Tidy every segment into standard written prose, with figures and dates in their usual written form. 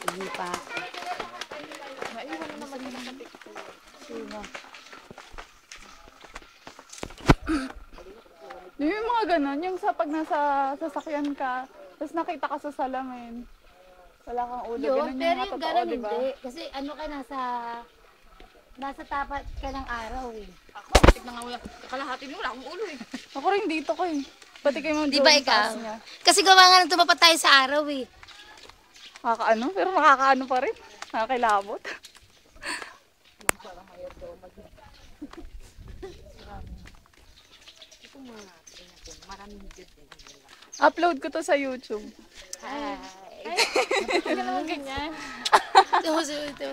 Hindi pa. Naiwan na naman yung picture. Sino? Yung mga ganon, yung sa pag nasa sasakyan ka, tapos nakita ka sa salamin. Wala kang ulo. Yun, Ganun pero yung mga yung totoo, gano'n diba? hindi. Kasi ano ka nasa tapat ka ng araw eh. Ako, tignan nga wala. Kalahati mo, wala akong ulo eh. Ako rin dito ko eh. Pati kay Ma'am Di ba Joey, ikaw? taas niya. Kasi gawa nga nang tumapat tayo sa araw eh. Nakakaano, pero nakakaano pa rin. Nakakilabot. Upload ko to sa YouTube. Hi. Hindi naman ganyan. Ito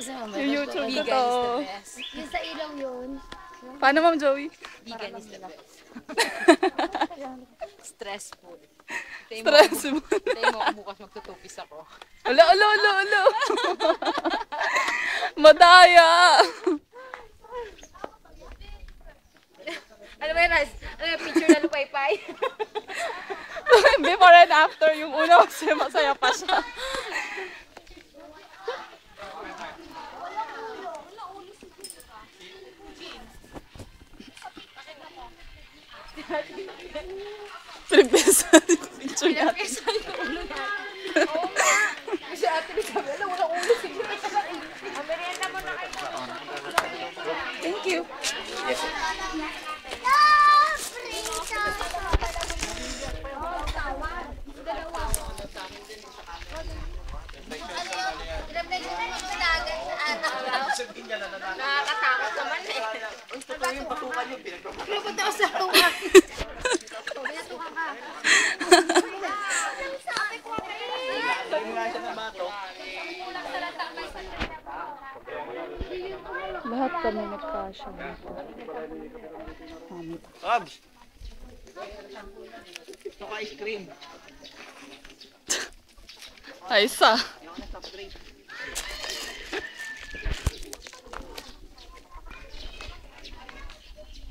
si Mama. Yung YouTube ko Vegan to. is the best. Yung sa ilaw yun. Paano Ma'am Joey? Vegan is the best. Stressful. Stressful. Tayo mo ako bukas magtutupis ako. Alo, alo, alo, alo. Madaya. Ano ba yun, Raz? Ano yung picture na lupay-pay? Before and after, yung una kasi masaya pa siya. Pinagpesan yung picture natin. Pinagpesa yung ulo natin. Oo nga. Kasi ate ni Camila, walang ulo siguro. Ang merienda mo na kayo. Thank you. Nakakatakot naman eh. Totoo yung patukan yung pinagpapatukan. Punta ko sa tuwan. Sabi nga siya ng bato. Lahat kami nagkasya dito. Pogs! Ito ka ice cream. Ay, isa. Yung soft drink.